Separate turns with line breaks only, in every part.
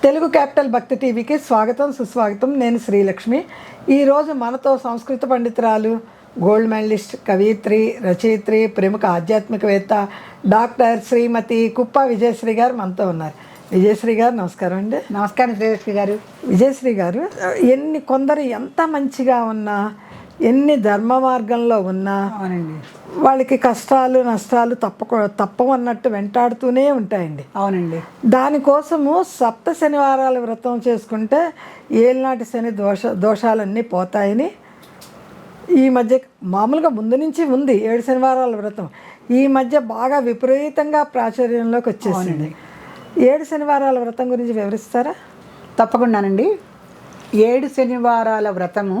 Telugu capital భక్తి టీవీకి స్వాగతం సుస్వాగతం. నేను శ్రీలక్ష్మి. ఈరోజు మనతో సంస్కృత పండితురాలు, గోల్డ్ మెడలిస్ట్, కవయిత్రి, రచయిత్రి, ప్రముఖ ఆధ్యాత్మికవేత్త డాక్టర్ శ్రీమతి కుప్ప విజయశ్రీ గారు మనతో ఉన్నారు. విజయశ్రీ గారు నమస్కారం అండి.
నమస్కారం శ్రీలక్ష్మి గారు.
విజయశ్రీ గారు, కొందరు ఎంత మంచిగా ఉన్నా, ఎన్ని ధర్మ మార్గంలో ఉన్నా
అవునండి,
వాళ్ళకి కష్టాలు నష్టాలు తప్పవన్నట్టు వెంటాడుతూనే ఉంటాయండి.
అవునండి.
దానికోసము సప్త శనివారాల వ్రతం చేసుకుంటే ఏలినాటి శని దోషాలన్నీ పోతాయని ఈ మధ్య మామూలుగా ముందు నుంచి ఉంది 7 శనివారాల వ్రతం. ఈ మధ్య బాగా విపరీతంగా ప్రాచుర్యంలోకి వచ్చేసింది. 7 శనివారాల వ్రతం గురించి వివరిస్తారా?
తప్పకుండానండి. 7 శనివారాల వ్రతము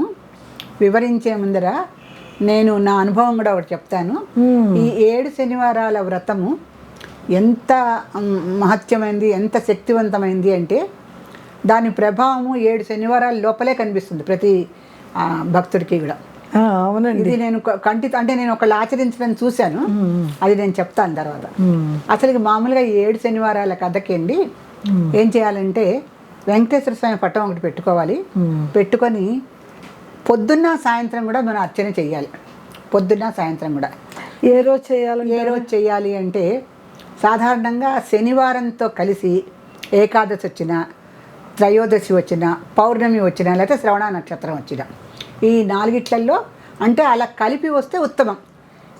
వివరించే ముందర నేను నా అనుభవం కూడా ఒకటి చెప్తాను. ఈ 7 శనివారాల వ్రతము ఎంత మహత్యమైంది, ఎంత శక్తివంతమైంది అంటే దాని ప్రభావము 7 శనివారాల లోపలే కనిపిస్తుంది ప్రతి భక్తుడికి కూడా.
అవునండి.
ఇది నేను నేను ఒకళ్ళు ఆచరించడం చూశాను, అది నేను చెప్తాను తర్వాత. అసలు మామూలుగా 7 శనివారాల కథకండి ఏం చేయాలంటే వెంకటేశ్వర స్వామి పట్టం ఒకటి పెట్టుకోవాలి. పెట్టుకొని పొద్దున్న సాయంత్రం కూడా మనం అర్చన చేయాలి. పొద్దున్న సాయంత్రం కూడా.
ఏ రోజు
చేయాలి అంటే సాధారణంగా శనివారంతో కలిసి ఏకాదశి వచ్చిన, త్రయోదశి వచ్చిన, పౌర్ణమి వచ్చిన, లేకపోతే శ్రవణ నక్షత్రం వచ్చిన, ఈ 4 అంటే అలా కలిపి వస్తే ఉత్తమం.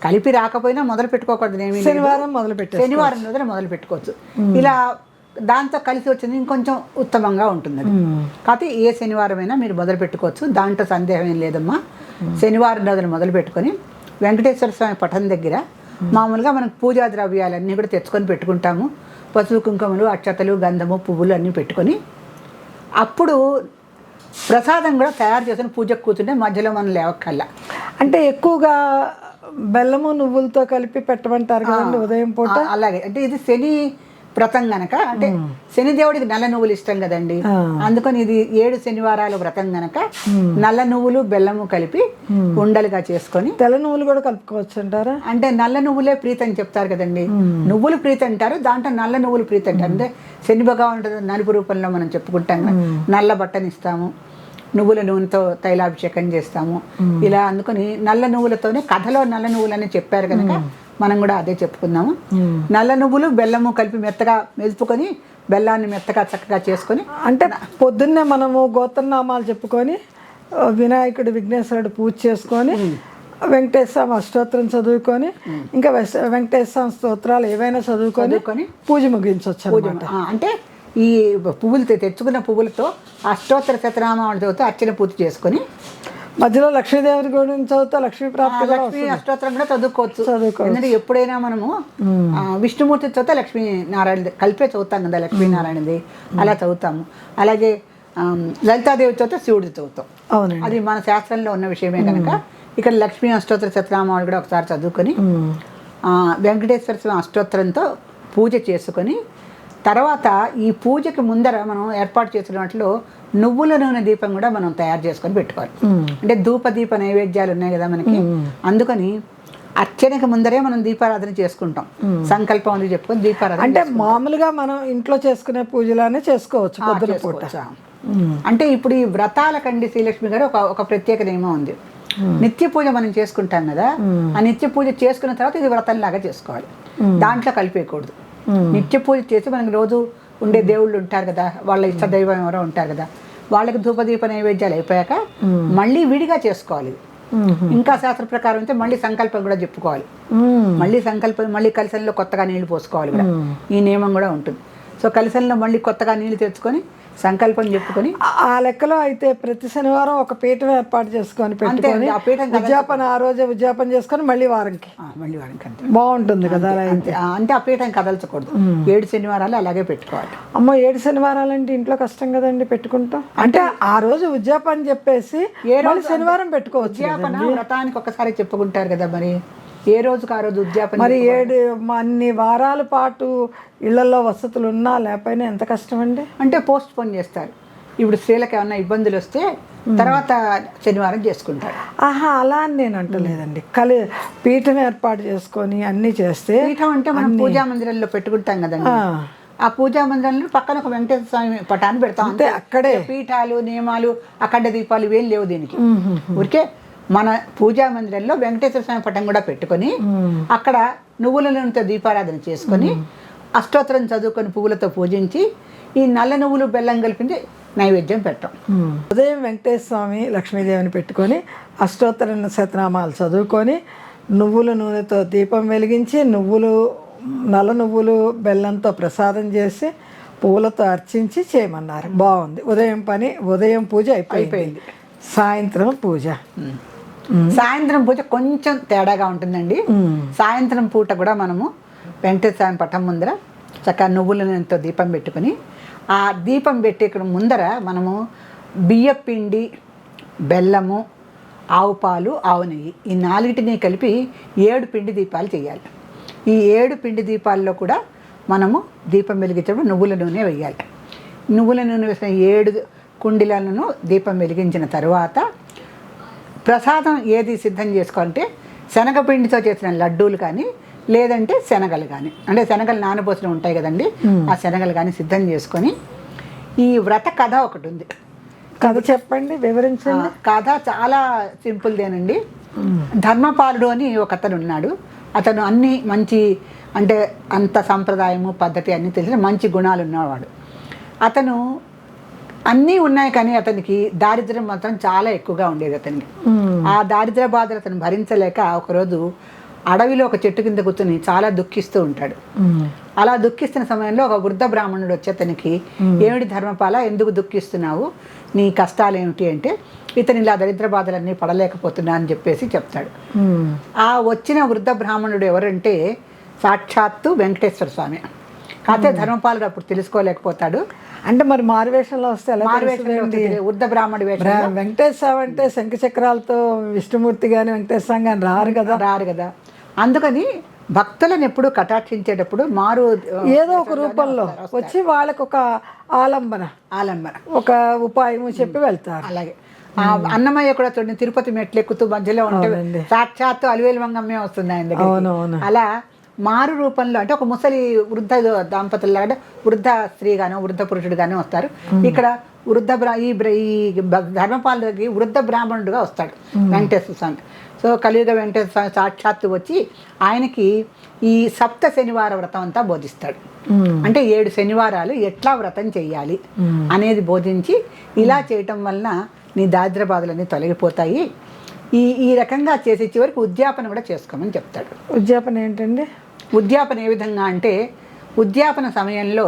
కలిపి రాకపోయినా మొదలు పెట్టుకోకూడదు.
శనివారం
మొదలు పెట్టుకోవచ్చు. ఇలా దాంతో కలిసి వచ్చింది ఇంకొంచెం ఉత్తమంగా ఉంటుంది. కాకపోతే ఏ శనివారమైనా మీరు మొదలు పెట్టుకోవచ్చు, దాంట్లో సందేహం ఏం లేదమ్మా. శనివారం రోజున మొదలు పెట్టుకొని వెంకటేశ్వర స్వామి పఠం దగ్గర మామూలుగా మనం పూజా ద్రవ్యాలన్నీ కూడా తెచ్చుకొని పెట్టుకుంటాము. పసుపు కుంకుమలు, అక్షతలు, గంధము, పువ్వులు అన్నీ పెట్టుకొని అప్పుడు ప్రసాదం కూడా తయారు చేసుకుని పూజకు కూర్చుంటే మధ్యలో మనం లేవక్కల్లా.
అంటే ఎక్కువగా బెల్లము నువ్వులతో కలిపి పెట్టమంటారు కదండి ఉదయం పూట.
అలాగే అంటే ఇది శని వ్రతం గనక, అంటే శనిదేవుడికి నల్ల నువ్వులు ఇష్టం కదండి, అందుకని ఇది 7 శనివారాల వ్రతం గనక నల్ల నువ్వులు బెల్లము కలిపి ఉండలుగా చేసుకొని.
తెల్ల నువ్వులు కూడా కలుపుకోవచ్చు అంటారా?
అంటే నల్ల నువ్వులే ప్రీతి అని చెప్తారు కదండి. నువ్వులు ప్రీతి అంటారు, దాంట్లో నల్ల నువ్వులు ప్రీతి అంటారు. అంటే శని భగవానుడు నలుపు రూపంలో మనం చెప్పుకుంటాం. నల్ల బట్టనిస్తాము, నువ్వుల నూనెతో తైలాభిషేకం చేస్తాము. ఇలా అందుకని నల్ల నువ్వులతోనే కథలో నల్ల నువ్వులని చెప్పారు కనుక మనం కూడా అదే చెప్పుకుందాము. నల్ల నువ్వులు బెల్లము కలిపి మెత్తగా మెదుపుకొని బెల్లాన్ని మెత్తగా చక్కగా చేసుకొని,
అంటే పొద్దున్నే మనము గోత్రనామాలు చెప్పుకొని వినాయకుడు విఘ్నేశ్వరుడు పూజ చేసుకొని వెంకటేశ్వర అష్టోత్తరం చదువుకొని ఇంకా వెంకటేశ్వర స్తోత్రాలు ఏవైనా చదువుకొని పూజ ముగించవచ్చు.
అంటే ఈ పువ్వులు తెచ్చుకున్న పువ్వులతో అష్టోత్తర శతనామాలు చదువుతూ అర్చన పూర్తి చేసుకొని
మధ్యలో లక్ష్మీదేవి గురించి చదువుతా లక్ష్మీ ప్రాప్తి,
లక్ష్మీ అష్టోత్తరం కూడా చదువుకోవచ్చు. ఎందుకంటే ఎప్పుడైనా మనము విష్ణుమూర్తి చదివితే లక్ష్మీనారాయణ కలిపే చదువుతాం కదా, లక్ష్మీనారాయణది అలా చదువుతాము. అలాగే లలితాదేవి చదివితే శివుడి చదువుతాం.
అవునండి,
అది మన శాస్త్రంలో ఉన్న విషయమే కనుక ఇక్కడ లక్ష్మీ అష్టోత్తర శతనామాలు కూడా ఒకసారి చదువుకొని వెంకటేశ్వర స్వామి అష్టోత్తరంతో పూజ చేసుకొని తర్వాత ఈ పూజకి ముందర మనం ఏర్పాటు చేసిన వాటిలో నువ్వుల నూనె దీపం కూడా మనం తయారు చేసుకొని పెట్టుకోవాలి. అంటే ధూప దీప నైవేద్యాలు ఉన్నాయి కదా మనకి, అందుకని అర్చనకి ముందరే మనం దీపారాధన చేసుకుంటాం. సంకల్పం అని చెప్పుకొని దీపారాధన.
అంటే మామూలుగా మనం ఇంట్లో చేసుకునే పూజలానే చేసుకోవచ్చు పొద్దున పూట.
అంటే ఇప్పుడు ఈ వ్రతాలకండి శ్రీలక్ష్మి గారు ఒక ప్రత్యేక నియమం ఉంది. నిత్య పూజ మనం చేసుకుంటాం కదా, ఆ నిత్య పూజ చేసుకున్న తర్వాత ఇది వ్రతంలాగా చేసుకోవాలి, దాంట్లో కలిపేయకూడదు. నిత్య పూజ చేసి మనకి రోజు ఉండే దేవుళ్ళు ఉంటారు కదా, వాళ్ళ ఇష్ట దైవం ఎవరో ఉంటారు కదా, వాళ్ళకి ధూపదీప నైవేద్యాలు అయిపోయాక మళ్ళీ విడిగా చేసుకోవాలి. ఇంకా శాస్త్ర ప్రకారం అయితే మళ్ళీ సంకల్పం కూడా చెప్పుకోవాలి. మళ్ళీ కలశంలో కొత్తగా నీళ్లు పోసుకోవాలి కూడా, ఈ నియమం కూడా ఉంటుంది. సో కలశంలో మళ్ళీ కొత్తగా నీళ్లు తెచ్చుకొని సంకల్పం చెప్పుకొని
ఆ లెక్కలో అయితే ప్రతి శనివారం ఒక పీఠం ఏర్పాటు చేసుకొని పెట్టుకొని ఉద్యాపన ఆ రోజే ఉద్యాపన చేసుకొని మళ్ళీ వారంకి
అంతే
బాగుంటుంది కదా.
అంటే ఆ పీఠం కదల్చకూడదు. 7 శనివారాలు అలాగే పెట్టుకోవాలి.
అమ్మో 7 శనివారాలు అంటే ఇంట్లో కష్టం కదండి పెట్టుకుంటాం. అంటే ఆ రోజు ఉద్యాపన చెప్పేసి శనివారం పెట్టుకోవచ్చు.
ఉద్యాపన వ్రతానికి ఒకసారి చెప్పుకుంటారు కదా, మరి ఏ రోజుకి ఆ రోజు ఉద్యాపన.
మరి 7 అన్ని వారాల పాటు ఇళ్లలో వసతులు ఉన్నా లేకపోయినా ఎంత కష్టం అండి.
అంటే పోస్ట్ పోన్ చేస్తారు. ఇప్పుడు స్త్రీలకు ఏమన్నా ఇబ్బందులు వస్తే తర్వాత శనివారం చేసుకుంటారు.
అలా అని నేను అంటలేదండి. పీఠం ఏర్పాటు చేసుకొని అన్నీ చేస్తే.
పీఠం అంటే మనం పూజా మందిరంలో పెట్టుకుంటాం కదండి, ఆ పూజా మందిరంలో పక్కన ఒక వెంకటేశ్వర స్వామి పటాన్ని పెడతాం
అంతే, అక్కడే.
పీఠాలు నియమాలు అఖండ దీపాలు ఇవేం లేవు దీనికి. ఊరికే మన పూజా మందిరంలో వెంకటేశ్వర స్వామి పటం కూడా పెట్టుకొని అక్కడ నువ్వుల నూనెతో దీపారాధన చేసుకొని అష్టోత్తరం చదువుకొని పువ్వులతో పూజించి ఈ నల్ల నువ్వులు బెల్లం కలిపింది నైవేద్యం పెట్టాం.
ఉదయం వెంకటేశ్వర స్వామి లక్ష్మీదేవిని పెట్టుకొని అష్టోత్తర శతనామాలు చదువుకొని నువ్వుల నూనెతో దీపం వెలిగించి నల్ల నువ్వులు బెల్లంతో ప్రసాదం చేసి పూలతో అర్చించి చేయమన్నారు. బాగుంది. ఉదయం పూజ అయిపోయింది. సాయంత్రం పూజ.
సాయంత్రం పూజ కొంచెం తేడాగా ఉంటుందండి. సాయంత్రం పూట కూడా మనము వెంకటేశ్వర స్వామి పటం ముందర చక్కగా నువ్వుల నూనెతో దీపం పెట్టుకొని ఆ దీపం పెట్టే ముందర మనము బియ్యపిండి, బెల్లము, ఆవు పాలు, ఆవు నెయ్యి ఈ 4టిని కలిపి 7 పిండి దీపాలు చేయాలి. ఈ 7 పిండి దీపాల్లో కూడా మనము దీపం వెలిగించేటప్పుడు నువ్వుల నూనె వేయాలి. నువ్వుల నూనె వేసిన 7 కుండీలను దీపం వెలిగించిన తర్వాత ప్రసాదం ఏది సిద్ధం చేసుకోవాలంటే శనగపిండితో చేసిన లడ్డూలు కానీ లేదంటే శనగలు కానీ, అంటే శనగలు నానబోసిన ఉంటాయి కదండి, ఆ శనగలు కానీ సిద్ధం చేసుకొని ఈ వ్రత కథ ఒకటి ఉంది.
కథ చెప్పండి, వివరించండి.
కథ చాలా సింపుల్దేనండి. ధర్మపాలుడు అని ఒక అతను ఉన్నాడు. అతను అన్ని మంచి, అంటే అంత సంప్రదాయము పద్ధతి అన్నీ తెలిసిన మంచి గుణాలు ఉన్నవాడు. అతను అన్నీ ఉన్నాయి కానీ అతనికి దారిద్ర్యం మాత్రం చాలా ఎక్కువగా ఉండేది అతనికి. ఆ దారిద్ర్య బాధలు అతను భరించలేక ఒకరోజు అడవిలో ఒక చెట్టు కింద కూర్చొని చాలా దుఃఖిస్తూ ఉంటాడు. అలా దుఃఖిస్తున్న సమయంలో ఒక వృద్ధ బ్రాహ్మణుడు వచ్చి అతనికి, ఏమిటి ధర్మపాల, ఎందుకు దుఃఖిస్తున్నావు, నీ కష్టాలు ఏమిటి అంటే, ఇతను ఇలా దరిద్ర బాధలన్నీ పడలేకపోతున్నా అని చెప్పేసి చెప్తాడు. ఆ వచ్చిన వృద్ధ బ్రాహ్మణుడు ఎవరంటే సాక్షాత్తు వెంకటేశ్వర స్వామి. కాకపోతే ధర్మపాలుడు అప్పుడు తెలుసుకోలేకపోతాడు.
అంటే మరి మారువేషంలో వస్తే ఎలా?
వృద్ధ బ్రాహ్మణుడు వేషం.
వెంకటేశ్వర స్వామి అంటే శంఖ చక్రాలతో విష్ణుమూర్తి కానీ వెంకటేశ్వర స్వామి కానీ రారు కదా.
అందుకని భక్తులను ఎప్పుడు కటాక్షించేటప్పుడు
ఏదో ఒక రూపంలో వచ్చి వాళ్ళకు ఒక ఆలంబన ఒక ఉపాయం చెప్పి వెళ్తారు.
అలాగే అన్నమయ్య కూడా చూడండి, తిరుపతి మెట్లు ఎక్కుతూ మధ్యలో ఉంటే సాక్షాత్తు అలివేలు మంగమ్మే వస్తుంది ఆయన దగ్గర. అలా మారు రూపంలో, అంటే ఒక ముసలి వృద్ధ దంపతుల్లాగా వృద్ధ స్త్రీగానో వృద్ధ పురుషుడుగానో వస్తారు. ఇక్కడ ఈ ధర్మపాలుడికి వృద్ధ బ్రాహ్మణుడుగా వస్తాడు వెంకటేశ్వర స్వామి. సో కలియుగ వెంకటేశ్వర స్వామి సాక్షాత్తు వచ్చి ఆయనకి ఈ 7 శనివార వ్రతం అంతా బోధిస్తాడు. అంటే 7 శనివారాలు ఎట్లా వ్రతం చెయ్యాలి అనేది బోధించి, ఇలా చేయటం వలన నీ దారిద్ర్య బాధలన్నీ తొలగిపోతాయి, ఈ రకంగా చేసి చివరికి ఉద్యాపన కూడా చేసుకోమని చెప్తాడు.
ఉద్యాపన ఏంటండి?
ఉద్యాపన ఏ విధంగా అంటే, ఉద్యాపన సమయంలో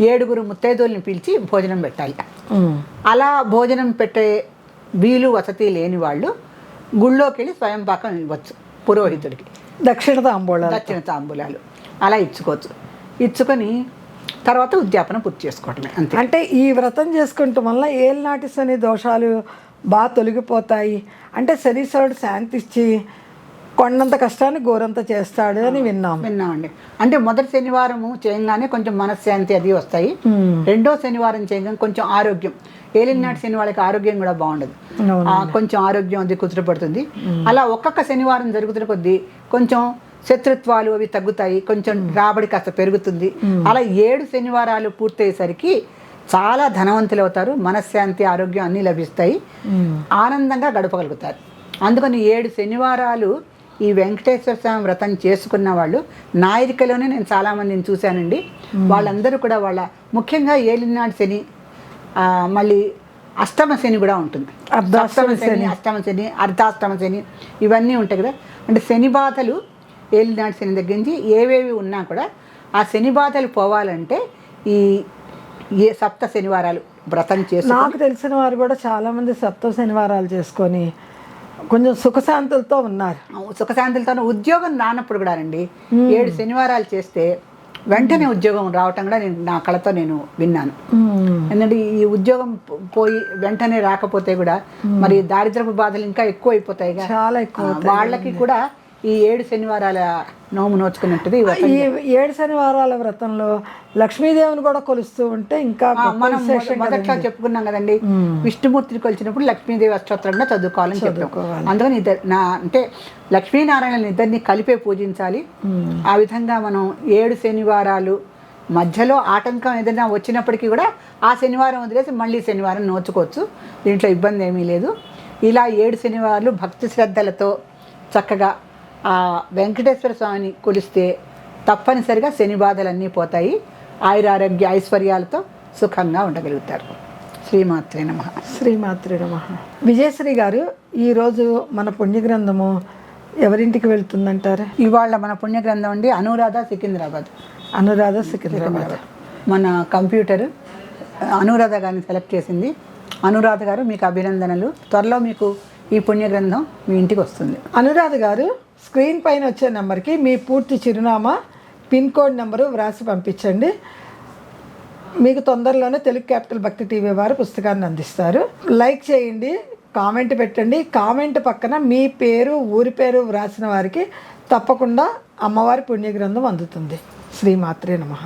7 ముత్తైదువుల్ని పిలిచి భోజనం పెట్టాలి. అలా భోజనం పెట్టే వీలు వసతి లేని వాళ్ళు గుళ్ళోకి వెళ్ళి స్వయం పాకం ఇవ్వచ్చు పురోహితుడికి.
దక్షిణ
తాంబూలాలు అలా ఇచ్చుకోవచ్చు. ఇచ్చుకొని తర్వాత ఉద్యాపన పూర్తి చేసుకోవటమే అంతే.
అంటే ఈ వ్రతం చేసుకుంటాం వల్ల ఏళ్ళనాటి శని దోషాలు బాగా తొలగిపోతాయి. అంటే శనీశ్వరుడు శాంతిచ్చి కొండంత కష్టాన్ని గోరంత చేస్తాడు అని
విన్నామండి. అంటే మొదటి శనివారము చేయగానే కొంచెం మనశ్శాంతి అది వస్తాయి. రెండో శనివారం చేయగానే కొంచెం ఆరోగ్యం, ఏలినాటి శని వాళ్ళకి ఆరోగ్యం కూడా బాగుండదు, కొంచెం ఆరోగ్యం అది కుదుటపడుతుంది. అలా ఒక్కొక్క శనివారం జరుగుతున్న కొద్దీ కొంచెం శత్రుత్వాలు అవి తగ్గుతాయి, కొంచెం రాబడి కాస్త పెరుగుతుంది. అలా 7 శనివారాలు పూర్తయ్యేసరికి చాలా ధనవంతులు అవుతారు, మనశ్శాంతి ఆరోగ్యం అన్నీ లభిస్తాయి, ఆనందంగా గడపగలుగుతారు. అందుకని 7 శనివారాలు ఈ వెంకటేశ్వర స్వామి వ్రతం చేసుకున్న వాళ్ళు నాయిరికలోనే నేను చాలామందిని చూశానండి. వాళ్ళందరూ కూడా ముఖ్యంగా ఏలినాటి శని, మళ్ళీ అష్టమ శని కూడా ఉంటుంది. అష్టమ శని, అర్ధాష్టమ శని ఇవన్నీ ఉంటాయి కదా. అంటే శని బాధలు ఏలినాటి శని దగ్గర నుంచి ఏవేవి ఉన్నా కూడా ఆ శని బాధలు పోవాలంటే ఈ 7 శనివారాలు వ్రతం చేసి,
నాకు తెలిసిన వారు కూడా చాలామంది 7 శనివారాలు చేసుకొని కొంచెం సుఖశాంతులతో ఉన్నారు.
సుఖశాంతులతో ఉద్యోగం రానప్పుడు కూడా అండి 7 శనివారాలు చేస్తే వెంటనే ఉద్యోగం రావటం కూడా నా కళతో నేను విన్నాను. ఎందుకంటే ఈ ఉద్యోగం పోయి వెంటనే రాకపోతే కూడా మరి దారిద్రపు బాధలు ఇంకా ఎక్కువ అయిపోతాయి,
చాలా ఎక్కువ.
వాళ్ళకి కూడా ఈ 7 శనివారాల నోము నోచుకున్నట్టుది.
ఈ 7 శనివారాల వ్రతంలో లక్ష్మీదేవిని కూడా కొలుస్తూ ఉంటే ఇంకా
మనం మొదట్లో చెప్పుకున్నాం కదండి, విష్ణుమూర్తిని కొలిచినప్పుడు లక్ష్మీదేవి అష్టోత్తరంగా చదువుకోవాలని చెప్తాం. అందుకని అంటే లక్ష్మీనారాయణ ఇద్దరిని కలిపే పూజించాలి. ఆ విధంగా మనం 7 శనివారాలు మధ్యలో ఆటంకం ఏదైనా వచ్చినప్పటికీ కూడా ఆ శనివారం వదిలేసి మళ్ళీ శనివారం నోచుకోవచ్చు, దీంట్లో ఇబ్బంది ఏమీ లేదు. ఇలా 7 శనివారాలు భక్తి శ్రద్ధలతో చక్కగా ఆ వెంకటేశ్వర స్వామిని కొలిస్తే తప్పనిసరిగా శని బాధలన్నీ పోతాయి, ఆయురారోగ్య ఐశ్వర్యాలతో సుఖంగా ఉండగలుగుతారు. శ్రీమాత్రే నమః.
శ్రీమాత్రే నమః. విజయశ్రీ గారు, ఈరోజు మన పుణ్యగ్రంథము ఎవరింటికి వెళ్తుందంటారు?
ఇవాళ మన పుణ్యగ్రంథం అండి అనురాధ సికింద్రాబాద్.
అనురాధ సికింద్రాబాద్.
మన కంప్యూటర్ అనురాధ గారిని సెలెక్ట్ చేసింది. అనురాధ గారు మీకు అభినందనలు. త్వరలో మీకు ఈ పుణ్యగ్రంథం మీ ఇంటికి వస్తుంది.
అనురాధ గారు, స్క్రీన్ పైన వచ్చే నెంబర్కి మీ పూర్తి చిరునామా, పిన్ కోడ్ నెంబరు వ్రాసి పంపించండి. మీకు తొందరలోనే తెలుగు క్యాపిటల్ భక్తి టీవీ వారు పుస్తకాన్ని అందిస్తారు. లైక్ చేయండి, కామెంట్ పెట్టండి. కామెంట్ పక్కన మీ పేరు, ఊరి పేరు వ్రాసిన వారికి తప్పకుండా అమ్మవారి పుణ్యగ్రంథం అందుతుంది. శ్రీమాత్రే నమః.